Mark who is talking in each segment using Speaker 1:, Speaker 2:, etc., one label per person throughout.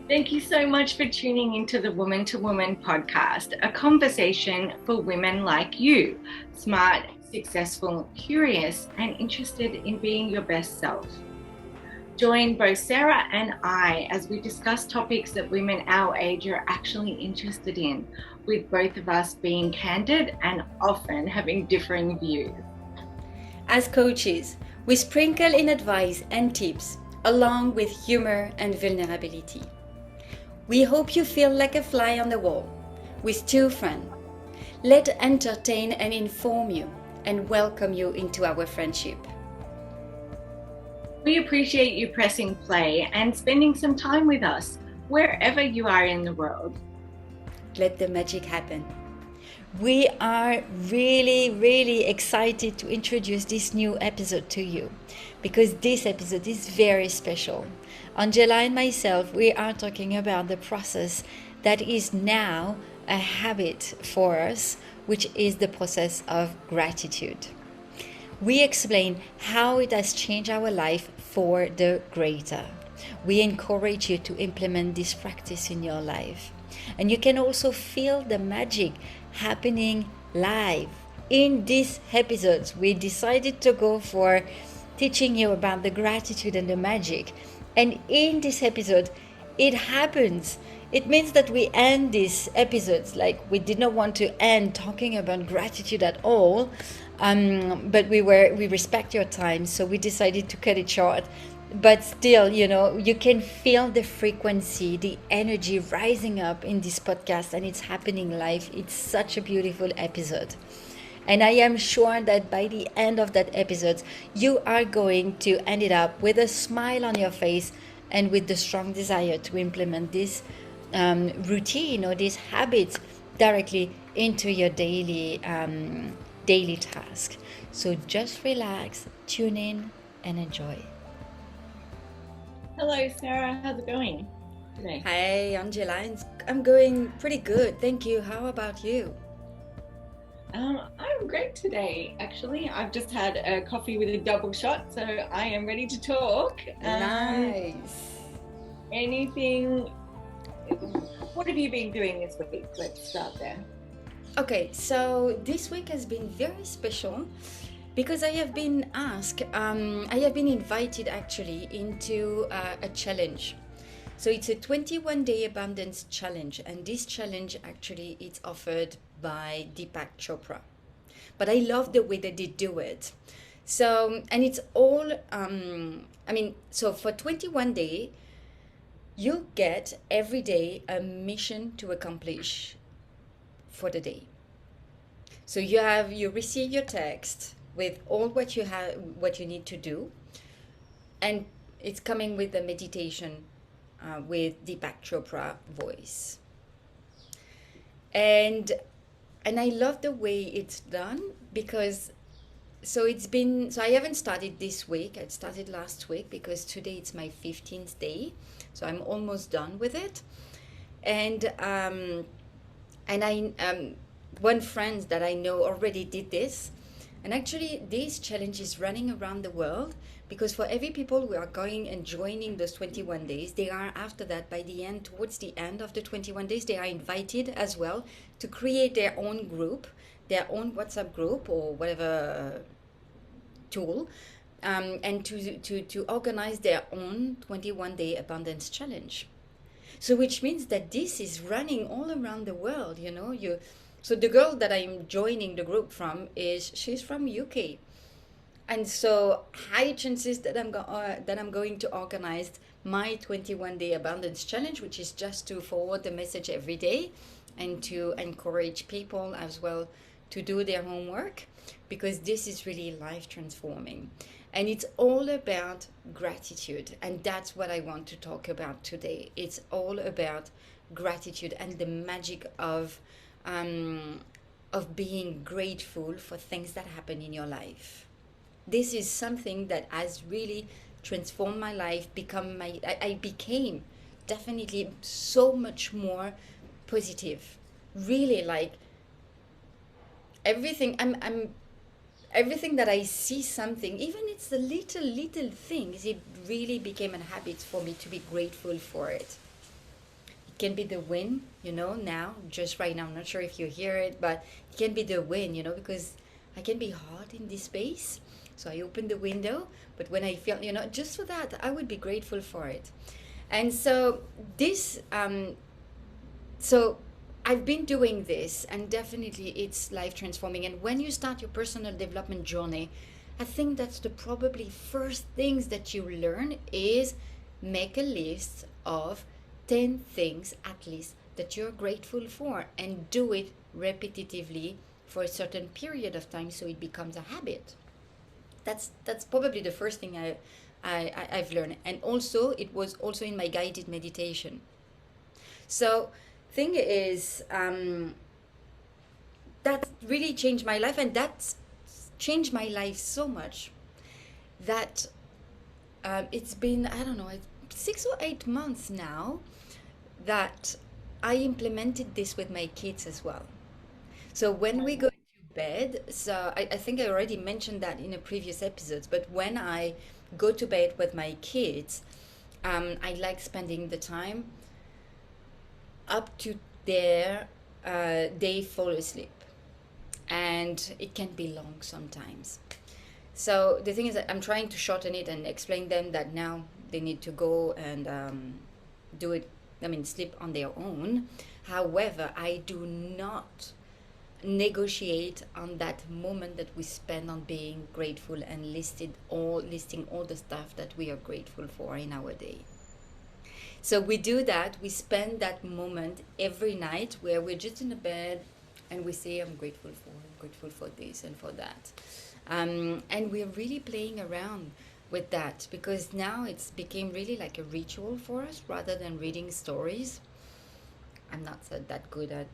Speaker 1: Thank you so much for tuning into the Woman to Woman podcast, a conversation for women like you, smart, successful, curious, and interested in being your best self. Join both Sarah and I as we discuss topics that women our age are actually interested in, with both of us being candid and often having differing views.
Speaker 2: As coaches, we sprinkle in advice and tips, along with humor and vulnerability. We hope you feel like a fly on the wall with two friends. Let's entertain and inform you and welcome you into our friendship.
Speaker 1: We appreciate you pressing play and spending some time with us, wherever you are in the world.
Speaker 2: Let the magic happen. We are really excited to introduce this new episode to you because this episode is very special. Angela and myself, we are talking about the process that is now a habit for us, which is the process of gratitude. We explain how it has changed our life for the greater. We encourage you to implement this practice in your life. And you can also feel the magic happening live. In these episodes, we decided to go for teaching you about the gratitude and the magic. And in this episode, it happens. It means that we end these episodes like we did not want to end talking about gratitude at all. But we respect your time, so we decided to cut it short. But still, you can feel the frequency, the energy rising up in this podcast, and it's happening live. It's such a beautiful episode. And I am sure that by the end of that episode, you are going to end it up with a smile on your face and with the strong desire to implement this routine or these habits directly into your daily task. So just relax, tune in, and enjoy.
Speaker 1: Hello, Sarah. How's it going today?
Speaker 2: Hi, Angela. I'm going pretty good. Thank you. How about you?
Speaker 1: I'm great today, actually. I've just had a coffee with a double shot, so I am ready to talk.
Speaker 2: Nice.
Speaker 1: Anything? What have you been doing this week? Let's start there.
Speaker 2: Okay, so this week has been very special because I have been invited actually into a challenge. So it's a 21-day abundance challenge, and this challenge actually it's offered by Deepak Chopra. But I love the way that they do it. So, and it's all, so for 21 days, you get every day a mission to accomplish for the day. So you receive your text with all what you need to do, and it's coming with the meditation with Deepak Chopra voice. And I love the way it's done because I haven't started this week. I started last week because today it's my 15th day, so I'm almost done with it. And one friend that I know already did this. And actually, this challenge is running around the world because for every people who are going and joining those 21 days, they are after that, towards the end of the 21 days, they are invited as well to create their own group, their own WhatsApp group or whatever tool, and to organize their own 21-day abundance challenge. So which means that this is running all around the world, So the girl that I'm joining the group from she's from UK, and so high chances that I'm going to organize my 21-day abundance challenge, which is just to forward the message every day, and to encourage people as well to do their homework, because this is really life transforming, and it's all about gratitude, and that's what I want to talk about today. It's all about gratitude and the magic of being grateful for things that happen in your life. This is something that has really transformed my life. I became definitely so much more positive. Really, like everything. I'm everything that I see something, even it's the little things. It really became a habit for me to be grateful for it. can be the wind, you know, now, just right now. I'm not sure if you hear it, but it can be the wind, you know, because I can be hot in this space. So I open the window, but when I feel, you know, just for that, I would be grateful for it. And so this, so I've been doing this, and definitely it's life transforming. And when you start your personal development journey, I think that's the probably first things that you learn is make a list of 10 things at least that you're grateful for, and do it repetitively for a certain period of time so it becomes a habit. That's probably the first thing I've learned. And also it was also in my guided meditation. So thing is, that really changed my life, and that's changed my life so much that it's been, I don't know, 6 or 8 months now that I implemented this with my kids as well. So when we go to bed, so I think I already mentioned that in a previous episodes, but when I go to bed with my kids, I like spending the time up to their they fall asleep, and it can be long sometimes. So the thing is that I'm trying to shorten it and explain them that now they need to go and do it, I mean, sleep on their own. However, I do not negotiate on that moment that we spend on being grateful and listing all the stuff that we are grateful for in our day. So we do that. We spend that moment every night where we're just in the bed and we say, I'm grateful for this and for that. And we're really playing around with that because now it's became really like a ritual for us rather than reading stories. I'm not that good at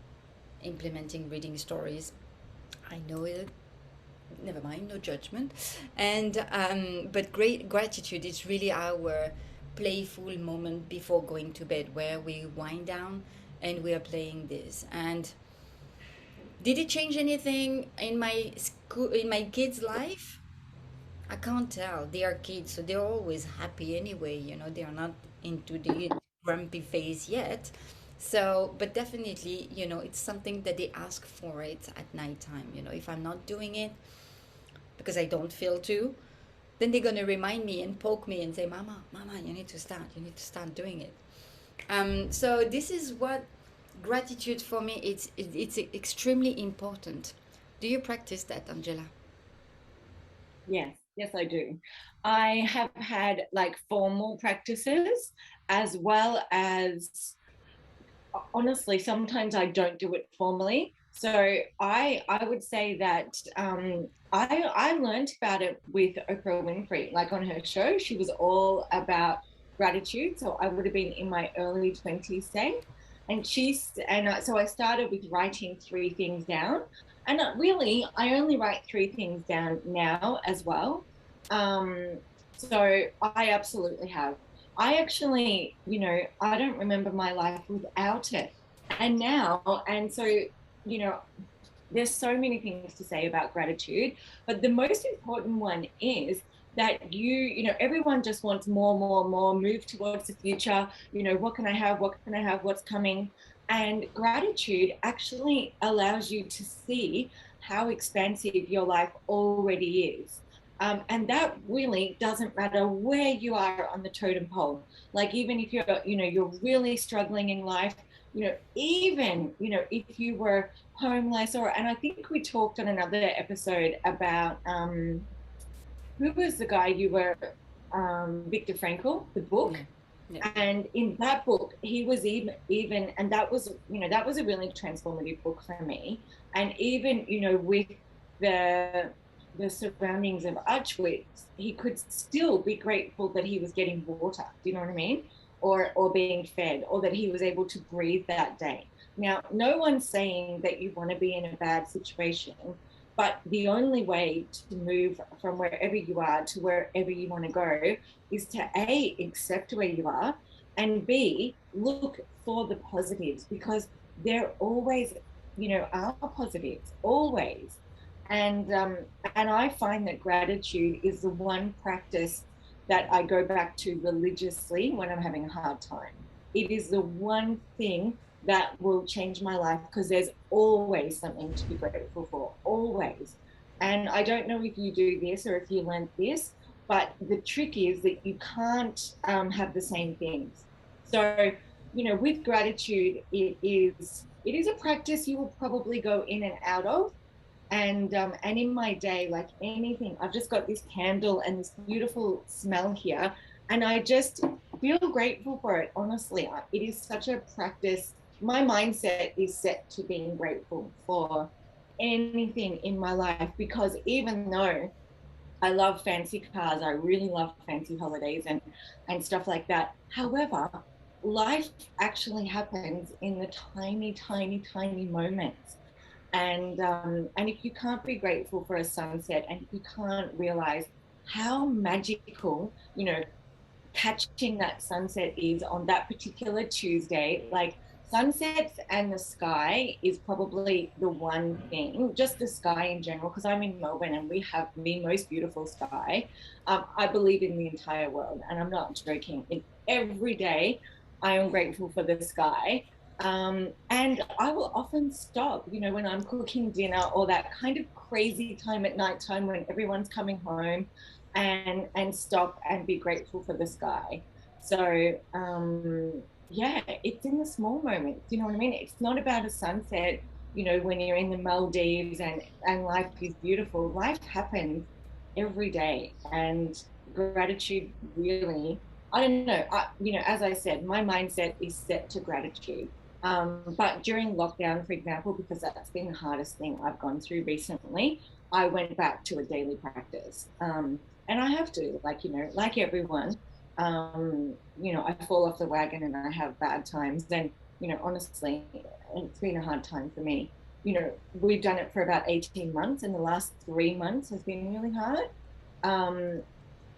Speaker 2: implementing reading stories. I know it. Never mind, no judgment. And but great gratitude is really our playful moment before going to bed where we wind down and we are playing this. And did it change anything in my school, in my kids' life? I can't tell. They are kids, so they're always happy anyway. You know, they are not into the grumpy phase yet. So, but definitely, you know, it's something that they ask for it at nighttime. You know, if I'm not doing it because I don't feel to, then they're gonna remind me and poke me and say, "Mama, Mama, you need to start. You need to start doing it." So this is what gratitude for me. It's extremely important. Do you practice that, Angela?
Speaker 1: Yes, yes, I do. I have had like formal practices as well as honestly, sometimes I don't do it formally. So I would say that I learned about it with Oprah Winfrey. Like on her show, she was all about gratitude. So I would have been in my early 20s, say. So I started with writing 3 things down, and really I only write 3 things down now as well. Um, so I absolutely have. I actually, I don't remember my life without it. And so, there's so many things to say about gratitude, but the most important one is that everyone just wants more, more, more, move towards the future. What can I have? What can I have? What's coming? And gratitude actually allows you to see how expansive your life already is. And that really doesn't matter where you are on the totem pole. Like even if you're really struggling in life, even if you were homeless, and I think we talked on another episode about who was the guy you were, Viktor Frankl, the book.
Speaker 2: Yeah. Yeah.
Speaker 1: And in that book, he was even, and that was a really transformative book for me. And even, with the the surroundings of Auschwitz, he could still be grateful that he was getting water. Do you know what I mean? Or being fed, or that he was able to breathe that day. Now, no one's saying that you want to be in a bad situation, but the only way to move from wherever you are to wherever you want to go is to A, accept where you are, and B, look for the positives, because there always, are positives, always. And I find that gratitude is the one practice that I go back to religiously when I'm having a hard time. it is the one thing that will change my life, because there's always something to be grateful for, always. And I don't know if you do this or if you learned this, but the trick is that you can't have the same things. So, with gratitude, it is a practice you will probably go in and out of. And in my day, like anything, I've just got this candle and this beautiful smell here, and I just feel grateful for it. Honestly, it is such a practice. My mindset is set to being grateful for anything in my life, because even though I love fancy cars, I really love fancy holidays and stuff like that. However, life actually happens in the tiny, tiny, tiny moments. And if you can't be grateful for a sunset, and if you can't realize how magical, catching that sunset is on that particular Tuesday. Like, sunsets and the sky is probably the one thing, just the sky in general, because I'm in Melbourne and we have the most beautiful sky. I believe in the entire world, and I'm not joking. Every day, I am grateful for the sky. And I will often stop, when I'm cooking dinner, or that kind of crazy time at nighttime when everyone's coming home, and stop and be grateful for the sky. So yeah, it's in the small moments. You know what I mean? It's not about a sunset, when you're in the Maldives and life is beautiful. Life happens every day, and gratitude really, I don't know. As I said, my mindset is set to gratitude. But during lockdown, for example, because that's been the hardest thing I've gone through recently, I went back to a daily practice. And I have to, like everyone, I fall off the wagon and I have bad times. And, honestly, it's been a hard time for me. We've done it for about 18 months, and the last 3 months has been really hard. Um,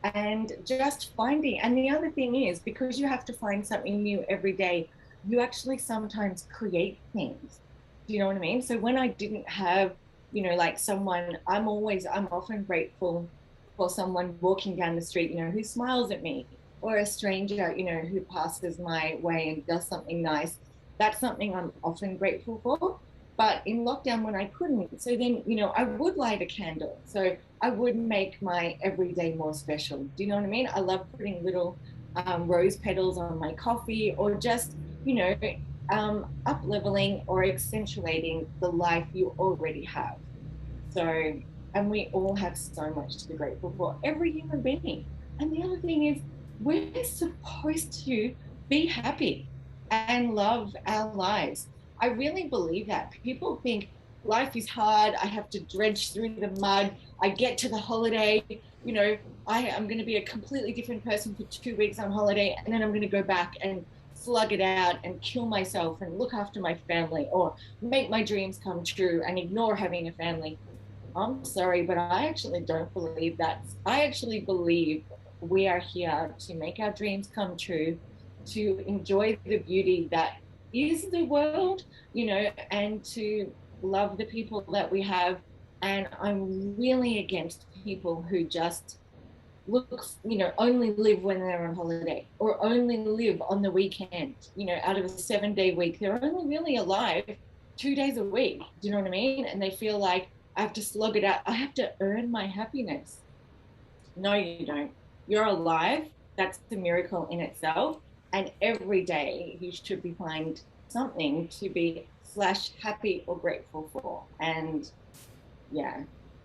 Speaker 1: and just finding, and the other thing is, because you have to find something new every day, you actually sometimes create things. Do you know what I mean? So when I didn't have, like someone, I'm often grateful for someone walking down the street, who smiles at me, or a stranger, who passes my way and does something nice. That's something I'm often grateful for. But in lockdown, when I couldn't, so then, I would light a candle. So I would make my everyday more special. Do you know what I mean? I love putting little rose petals on my coffee, or just, up leveling or accentuating the life you already have. So, and we all have so much to be grateful for, every human being. And the other thing is, we're supposed to be happy and love our lives. I really believe that. People think life is hard. I have to dredge through the mud. I get to the holiday, I am going to be a completely different person for 2 weeks on holiday. And then I'm going to go back and slug it out and kill myself and look after my family, or make my dreams come true and ignore having a family. I'm sorry, but I actually don't believe that. I actually believe we are here to make our dreams come true, to enjoy the beauty that is the world, and to love the people that we have. And I'm really against people who just only live when they're on holiday, or only live on the weekend. Out of a 7-day week, they're only really alive 2 days a week. Do you know what I mean? And they feel like, I have to slog it out. I have to earn my happiness. No, you don't. You're alive. That's a miracle in itself. And every day you should be find something to be slash happy or grateful for. And yeah,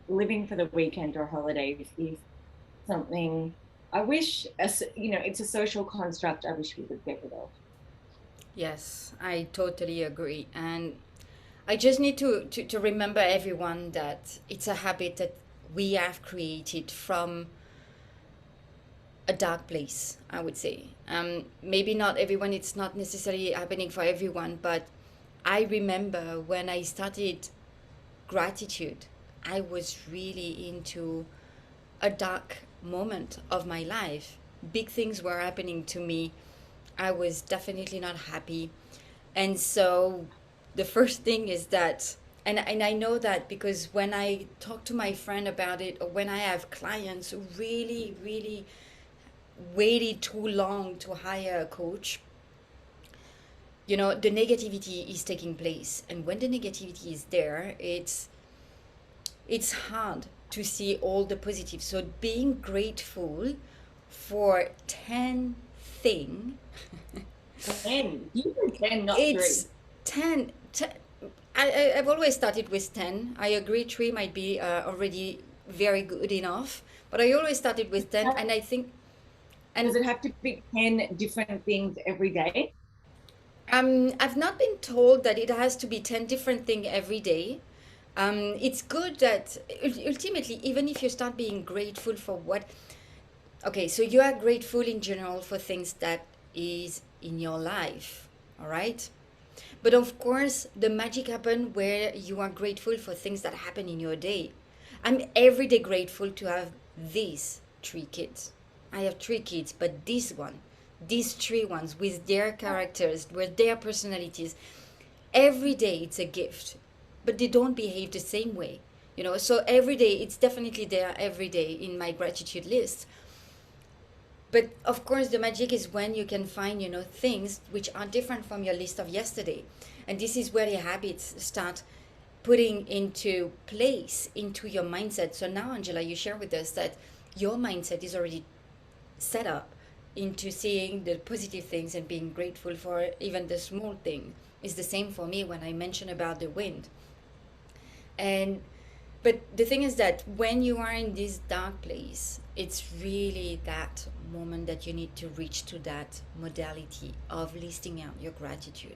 Speaker 1: living for the weekend or holidays is something I wish, it's a social construct I wish we could get rid of.
Speaker 2: Yes, I totally agree. And I just need to remember everyone that it's a habit that we have created from a dark place, I would say. Maybe not everyone, it's not necessarily happening for everyone, but I remember when I started gratitude, I was really into a dark moment of my life. Big things were happening to me. I was definitely not happy. And so the first thing is that, and I know that because when I talk to my friend about it, or when I have clients who really, really waited too long to hire a coach, you know, the negativity is taking place, and when the negativity is there, it's hard to see all the positives. So being grateful for 10 thing
Speaker 1: 10. You said 10, not 3.
Speaker 2: it's 10, 10 I've always started with 10. I agree 3 might be already very good enough, but I always started with 10, and I think,
Speaker 1: Does
Speaker 2: and
Speaker 1: it have to be 10 different things every day?
Speaker 2: I've not been told that it has to be 10 different things every day. It's good that ultimately, even if you start being grateful for what, okay, so you are grateful in general for things that is in your life, all right? But of course, the magic happen where you are grateful for things that happen in your day. I'm every day grateful to have these 3 kids. I have 3 kids, but this one, these 3 ones with their characters, with their personalities, every day it's a gift. But they don't behave the same way, you know. So every day it's definitely there every day in my gratitude list. But of course, the magic is when you can find, you know, things which are different from your list of yesterday. And this is where the habits start putting into place into your mindset. So now, Angela, you share with us that your mindset is already set up into seeing the positive things and being grateful for even the small thing. It's the same for me when I mention about the wind. And but the thing is that when you are in this dark place, it's really that moment that you need to reach to that modality of listing out your gratitude.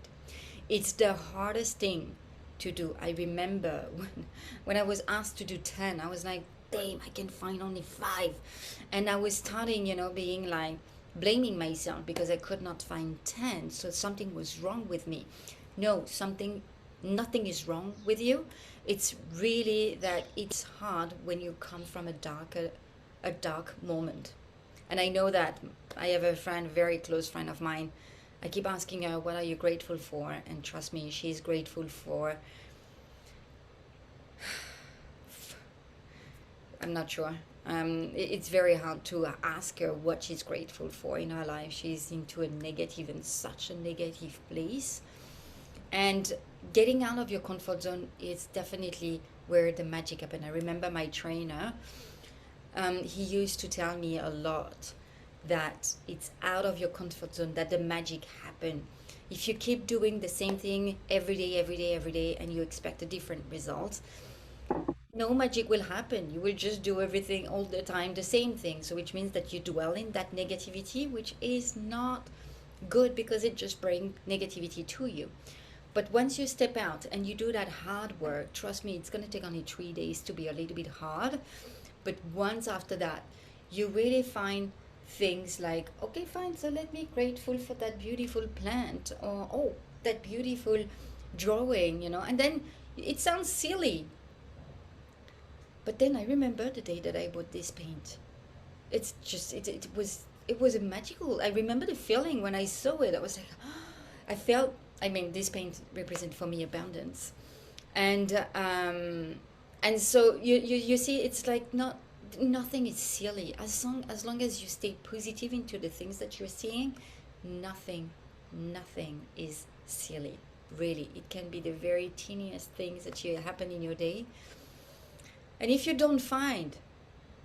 Speaker 2: It's the hardest thing to do. I remember when I was asked to do 10, I was like, damn, I can find only 5. And I was starting, you know, being like blaming myself because I could not find 10. So something was wrong with me. No, nothing is wrong with you. It's really that it's hard when you come from a dark moment. And I know that I have a friend, a very close friend of mine. I keep asking her, what are you grateful for? And trust me, she's grateful for, I'm not sure. It's very hard to ask her what she's grateful for in her life. She's into a negative and such a negative place. And getting out of your comfort zone is definitely where the magic happens. I remember my trainer, he used to tell me a lot that it's out of your comfort zone that the magic happen. If you keep doing the same thing every day, every day, every day, and you expect a different result, no magic will happen. You will just do everything all the time, the same thing. So which means that you dwell in that negativity, which is not good because it just brings negativity to you. But once you step out and you do that hard work, trust me, it's going to take only 3 days to be a little bit hard. But once after that, you really find things like, okay, fine, so let me grateful for that beautiful plant, or oh, that beautiful drawing, you know. And then it sounds silly, but then I remember the day that I bought this paint. It's just it was a magical. I remember the feeling when I saw it. I was like, I felt. I mean, this paint represents for me abundance, and so you see, it's like nothing is silly as long as you stay positive into the things that you're seeing. Nothing is silly. Really, it can be the very teeniest things that you happen in your day. And if you don't find,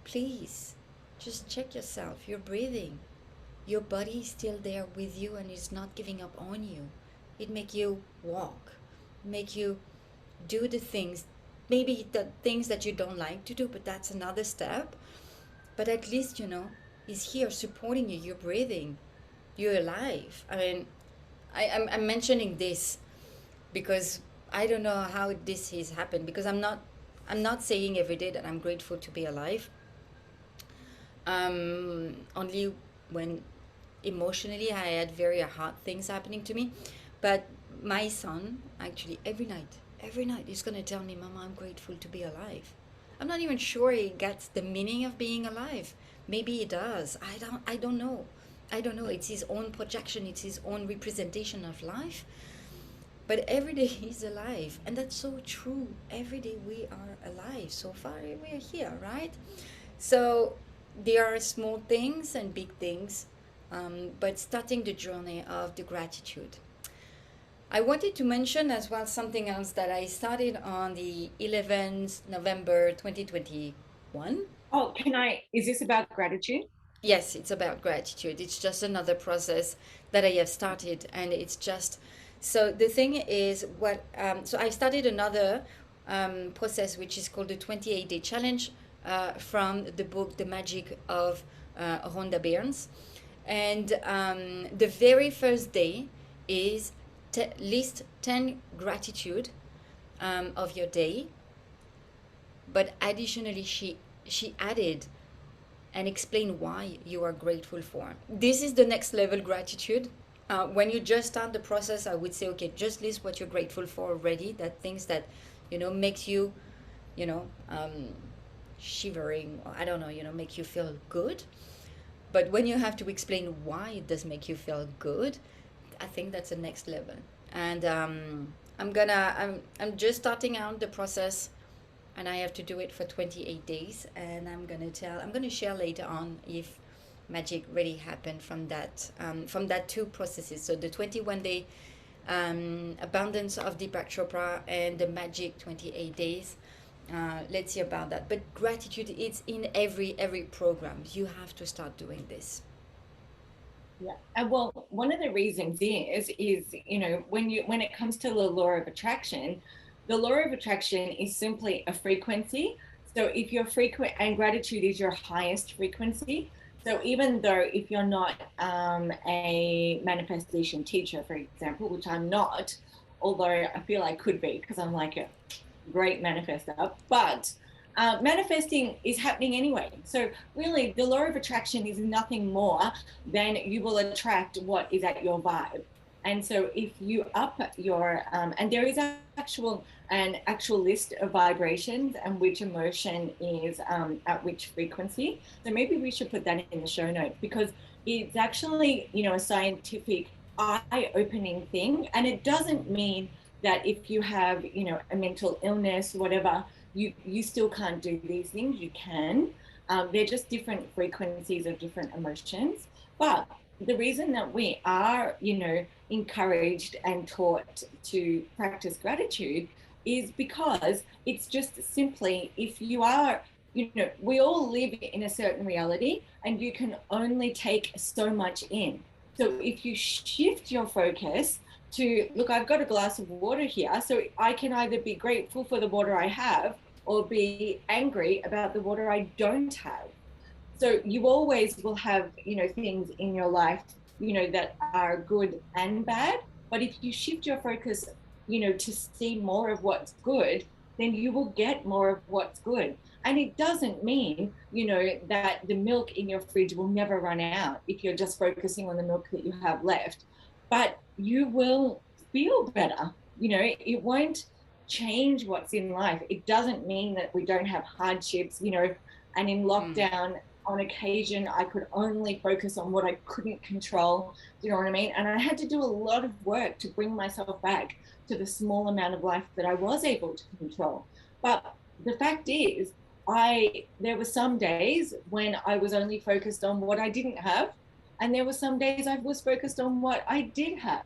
Speaker 2: please just check yourself. You're breathing. Your body is still there with you and is not giving up on you. It make you walk, make you do the things, maybe the things that you don't like to do, but that's another step. But at least, you know, is here supporting you. You're breathing. You're alive. I mean, I'm mentioning this because I don't know how this has happened, because I'm not saying every day that I'm grateful to be alive. Only when emotionally I had very hard things happening to me. But my son actually every night he's gonna tell me, Mama, I'm grateful to be alive. I'm not even sure he gets the meaning of being alive. Maybe he does. I don't know. I don't know. It's his own projection, it's his own representation of life. But every day he's alive. And that's so true. Every day we are alive. So far we are here, right? So there are small things and big things, but starting the journey of the gratitude. I wanted to mention as well something else that I started on the 11th November 2021.
Speaker 1: Oh, is this about gratitude?
Speaker 2: Yes, it's about gratitude. It's just another process that I have started, and it's just so the thing is what. So I started another process which is called the 28-day challenge from the book The Magic of Rhonda Byrne, and the very first day is list 10 gratitude of your day, but additionally she added and explain why you are grateful for. This is the next level gratitude. When you just start the process, I would say, okay, just list what you're grateful for already. That things that, makes you, you know, um, shivering, or I don't know, make you feel good. But when you have to explain why it does make you feel good, I think that's the next level. And I'm just starting out the process, and I have to do it for 28 days. And I'm gonna share later on if magic really happened from that two processes. So the 21-day abundance of Deepak Chopra and the magic 28 days. Let's see about that. But gratitude, it's in every program. You have to start doing this.
Speaker 1: Yeah. And well, one of the reasons is, when it comes to the law of attraction, the law of attraction is simply a frequency. So if you're frequent and gratitude is your highest frequency. So even though if you're not a manifestation teacher, for example, which I'm not, although I feel I could be because I'm like a great manifester, but manifesting is happening anyway. So really, the law of attraction is nothing more than you will attract what is at your vibe. And so if you up your and there is an actual list of vibrations and which emotion is at which frequency. So maybe we should put that in the show notes because it's actually a scientific eye-opening thing, and it doesn't mean that if you have a mental illness whatever you still can't do these things. You can. They're just different frequencies of different emotions. But the reason that we are encouraged and taught to practice gratitude is because it's just simply, if you are, we all live in a certain reality and you can only take so much in. So if you shift your focus to, look, I've got a glass of water here, so I can either be grateful for the water I have or be angry about the water I don't have. So you always will have, things in your life, that are good and bad. But if you shift your focus, to see more of what's good, then you will get more of what's good. And it doesn't mean, that the milk in your fridge will never run out if you're just focusing on the milk that you have left. But you will feel better. It won't change what's in life. It doesn't mean that we don't have hardships, and in
Speaker 2: Mm.
Speaker 1: lockdown, on occasion, I could only focus on what I couldn't control. Do you know what I mean? And I had to do a lot of work to bring myself back to the small amount of life that I was able to control. But the fact is, there were some days when I was only focused on what I didn't have, and there were some days I was focused on what I did have,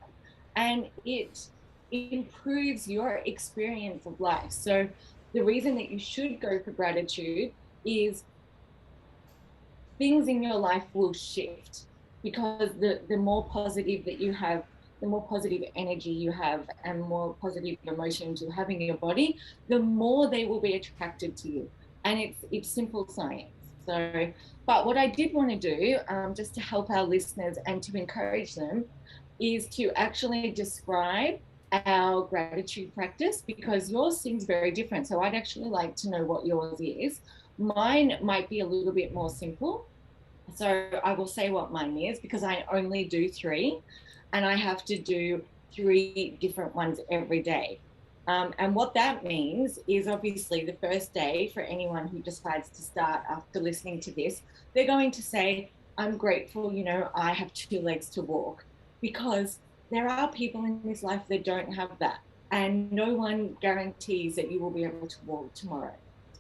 Speaker 1: and it improves your experience of life. So the reason that you should go for gratitude is things in your life will shift because the more positive that you have, the more positive energy you have and more positive emotions you have in your body, the more they will be attracted to you. And it's simple science. So, but what I did want to do, just to help our listeners and to encourage them, is to actually describe our gratitude practice because yours seems very different. So I'd actually like to know what yours is. Mine might be a little bit more simple, so I will say what mine is because I only do three and I have to do three different ones every day. And what that means is obviously the first day for anyone who decides to start after listening to this, they're going to say, I'm grateful, I have two legs to walk, because there are people in this life that don't have that. And no one guarantees that you will be able to walk tomorrow.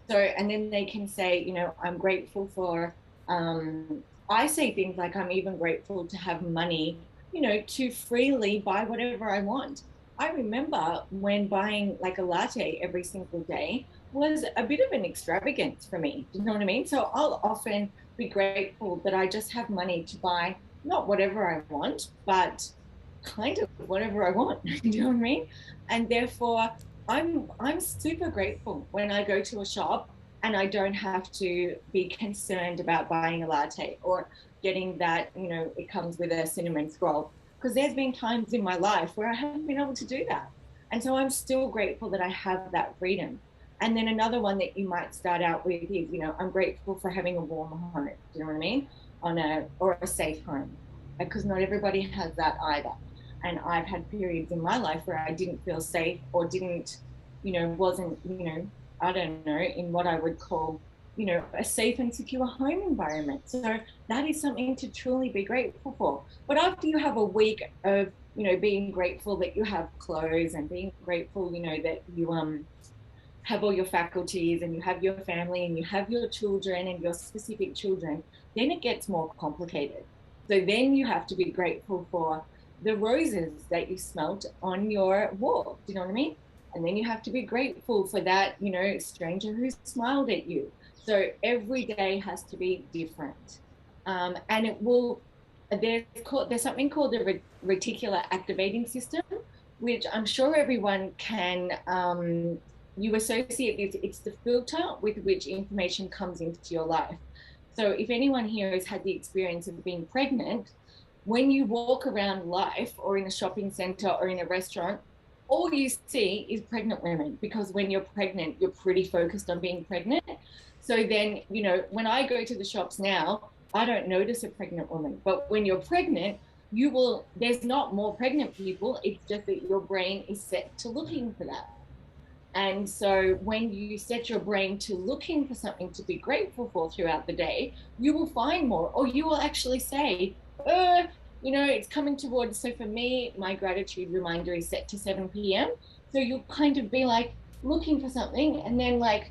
Speaker 1: So, and then they can say, I'm grateful for I say things like I'm even grateful to have money, to freely buy whatever I want. I remember when buying like a latte every single day was a bit of an extravagance for me. Do you know what I mean? So I'll often be grateful that I just have money to buy not whatever I want, but kind of whatever I want. Do you know what I mean? And therefore, I'm super grateful when I go to a shop and I don't have to be concerned about buying a latte or getting that, it comes with a cinnamon scroll. Because there's been times in my life where I haven't been able to do that. And so I'm still grateful that I have that freedom. And then another one that you might start out with is, I'm grateful for having a warm home. Do you know what I mean? Or a safe home. Because not everybody has that either. And I've had periods in my life where I didn't feel safe or didn't, wasn't, I don't know, in what I would call, a safe and secure home environment. So that is something to truly be grateful for. But after you have a week of, being grateful that you have clothes and being grateful, that you have all your faculties and you have your family and you have your children and your specific children, then it gets more complicated. So then you have to be grateful for the roses that you smelt on your walk. Do you know what I mean? And then you have to be grateful for that, stranger who smiled at you. So every day has to be different. And it will, there's something called the reticular activating system, which I'm sure everyone can you associate this, it's the filter with which information comes into your life. So if anyone here has had the experience of being pregnant, when you walk around life or in a shopping center or in a restaurant, all you see is pregnant women, because when you're pregnant, you're pretty focused on being pregnant. So then, when I go to the shops now, I don't notice a pregnant woman. But when you're pregnant, there's not more pregnant people. It's just that your brain is set to looking for that. And so when you set your brain to looking for something to be grateful for throughout the day, you will find more, or you will actually say, it's coming towards. So for me, my gratitude reminder is set to 7 p.m. So you'll kind of be like looking for something. And then like,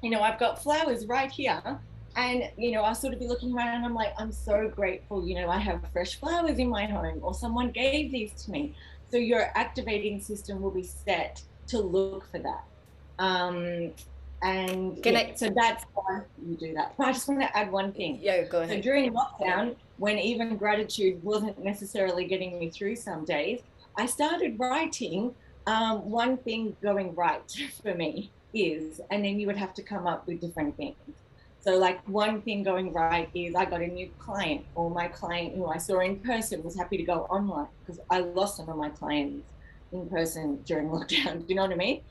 Speaker 1: I've got flowers right here. And, I'll sort of be looking around and I'm like, I'm so grateful, I have fresh flowers in my home or someone gave these to me. So your activating system will be set to look for that. So that's why you do that. But I just want to add one thing.
Speaker 2: Yeah, go ahead.
Speaker 1: So during lockdown, when even gratitude wasn't necessarily getting me through some days, I started writing one thing going right for me is, and then you would have to come up with different things. So like one thing going right is I got a new client, or my client who I saw in person was happy to go online, because I lost some of my clients in person during lockdown. Do you know what I mean?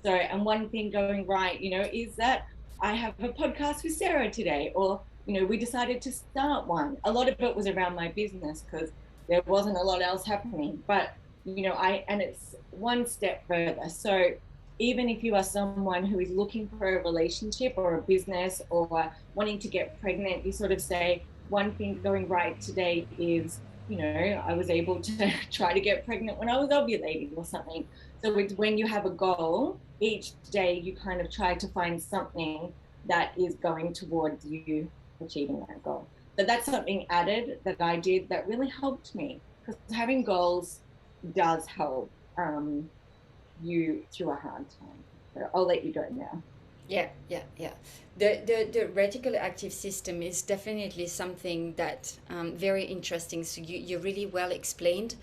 Speaker 1: So, and one thing going right, is that I have a podcast with Sarah today, or, we decided to start one. A lot of it was around my business because there wasn't a lot else happening, but, and it's one step further. So even if you are someone who is looking for a relationship or a business or wanting to get pregnant, you sort of say, one thing going right today is, I was able to try to get pregnant when I was ovulating or something. So it's when you have a goal, each day you kind of try to find something that is going towards you achieving that goal. So that's something added that I did that really helped me, because having goals does help you through a hard time. So I'll let you go now.
Speaker 2: Yeah, yeah, yeah. The reticular active system is definitely something that very interesting. So you really well explained.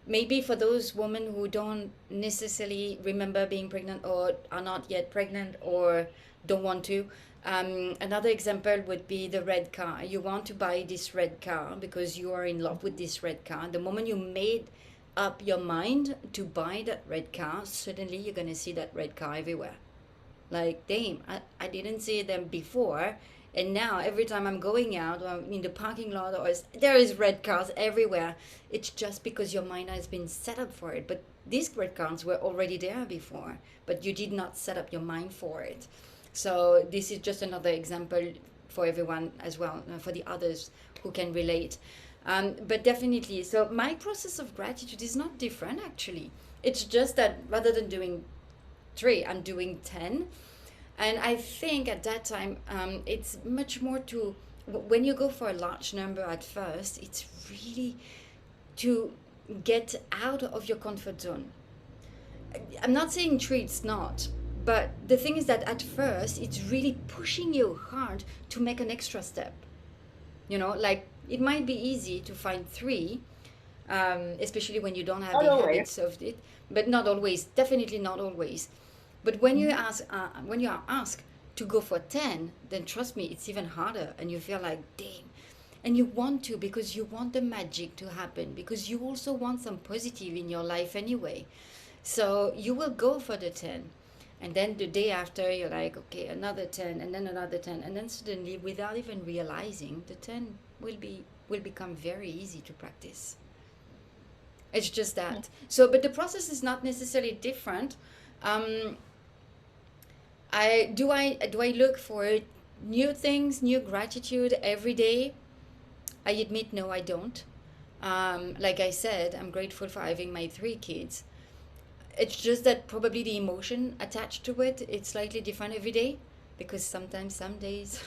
Speaker 2: Maybe for those women who don't necessarily remember being pregnant or are not yet pregnant or don't want to, another example would be the red car. You want to buy this red car because you are in love with this red car. The moment you made up your mind to buy that red car, suddenly you're going to see that red car everywhere. Like, damn, I didn't see them before, and now every time I'm going out or I'm in the parking lot, there is red cars everywhere. It's just because your mind has been set up for it. But these red cars were already there before, but you did not set up your mind for it. So this is just another example for everyone as well, for the others who can relate. But definitely, so my process of gratitude is not different actually. It's just that rather than doing 3, I'm doing 10. And I think at that time, it's much more to, when you go for a large number at first, it's really to get out of your comfort zone. I'm not saying treats not, but the thing is that at first it's really pushing you hard to make an extra step. You know, like it might be easy to find three, especially when you don't have
Speaker 1: Not
Speaker 2: the
Speaker 1: always.
Speaker 2: habits of it, but not always, definitely not always. But when you are asked to go for 10, then trust me, it's even harder, and you feel like, damn. And you want to because you want the magic to happen, because you also want some positive in your life anyway. So you will go for the 10. And then the day after, you're like, okay, another 10, and then another 10. And then suddenly, without even realizing, the 10 will become very easy to practice. It's just that. So, but the process is not necessarily different. Um, I look for new things, new gratitude every day? I admit, no, I don't. Like I said, I'm grateful for having my three kids. It's just that probably the emotion attached to it, it's slightly different every day, because sometimes some days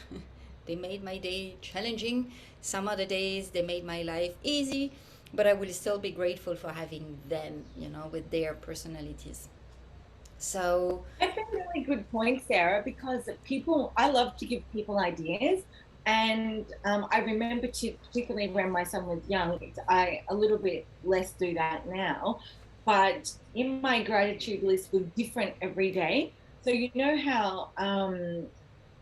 Speaker 2: they made my day challenging, some other days they made my life easy, but I will still be grateful for having them, you know, with their personalities. So,
Speaker 1: That's a really good point, Sarah, because I love to give people ideas. And I remember particularly when my son was young, I a little bit less do that now. But in my gratitude list was different every day. So you know how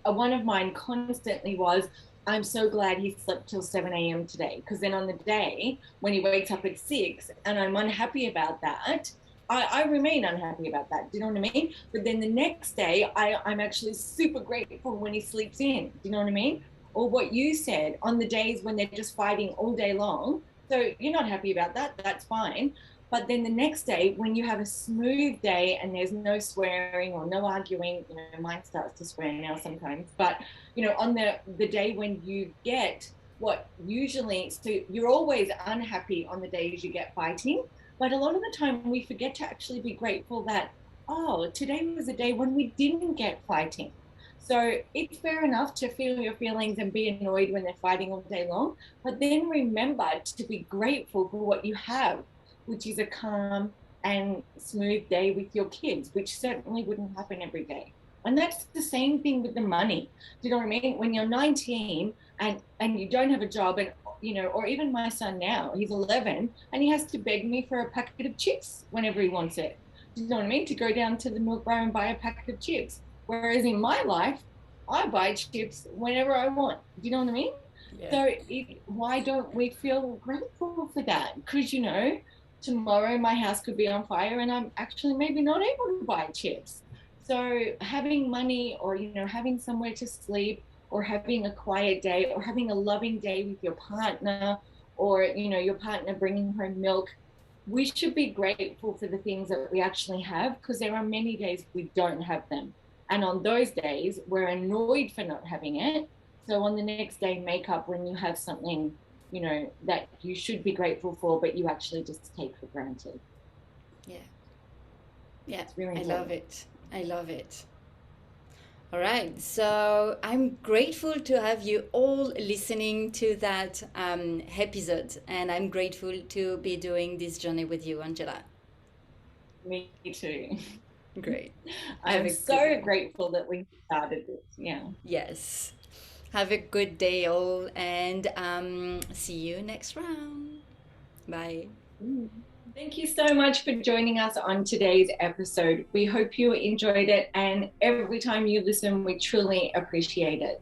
Speaker 1: one of mine constantly was, I'm so glad he slept till 7 a.m. today. Because then on the day when he wakes up at 6 and I'm unhappy about that, I remain unhappy about that. Do you know what I mean? But then the next day, I'm actually super grateful when he sleeps in. Do you know what I mean? Or what you said on the days when they're just fighting all day long. So you're not happy about that. That's fine. But then the next day, when you have a smooth day and there's no swearing or no arguing, you know, mine starts to swear now sometimes. But you know, on the day when you get what usually, so you're always unhappy on the days you get fighting, but a lot of the time we forget to actually be grateful that, oh, today was a day when we didn't get fighting. So it's fair enough to feel your feelings and be annoyed when they're fighting all day long, but then remember to be grateful for what you have, which is a calm and smooth day with your kids, which certainly wouldn't happen every day. And that's the same thing with the money. Do you know what I mean? When you're 19 and you don't have a job, and you know, or even my son now, he's 11 and he has to beg me for a packet of chips whenever he wants it. Do you know what I mean? To go down to the milk bar and buy a packet of chips. Whereas in my life, I buy chips whenever I want. Do you know what I mean?
Speaker 2: yeah.
Speaker 1: So why don't we feel grateful for that? Because, you know, tomorrow my house could be on fire and I'm actually maybe not able to buy chips. So having money, or, you know, having somewhere to sleep, or having a quiet day, or having a loving day with your partner, or, you know, your partner bringing home milk, we should be grateful for the things that we actually have, because there are many days we don't have them. And on those days, we're annoyed for not having it. So on the next day, make up when you have something, you know, that you should be grateful for, but you actually just take for granted.
Speaker 2: Yeah. Yeah.
Speaker 1: It's really
Speaker 2: I love
Speaker 1: important.
Speaker 2: it. I love it. All right, so I'm grateful to have you all listening to that episode, and I'm grateful to be doing this journey with you, Angela.
Speaker 1: Me too.
Speaker 2: Great. Have
Speaker 1: I'm
Speaker 2: a good,
Speaker 1: so grateful that we started this. Yeah.
Speaker 2: yes. Have a good day, all, and see you next round. Bye.
Speaker 1: Mm. Thank you so much for joining us on today's episode. We hope you enjoyed it, and every time you listen, we truly appreciate it.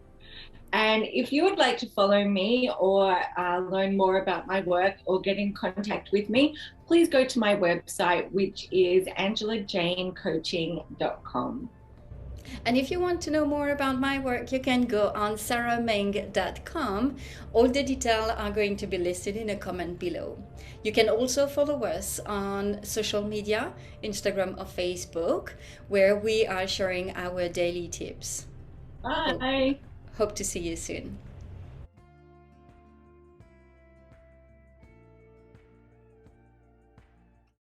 Speaker 1: And if you would like to follow me, or learn more about my work, or get in contact with me, please go to my website, which is angelajanecoaching.com.
Speaker 2: And if you want to know more about my work, you can go on sarahmeng.com. All the details are going to be listed in a comment below. You can also follow us on social media, Instagram or Facebook, where we are sharing our daily tips. Hope,
Speaker 1: Bye.
Speaker 2: hope to see you soon.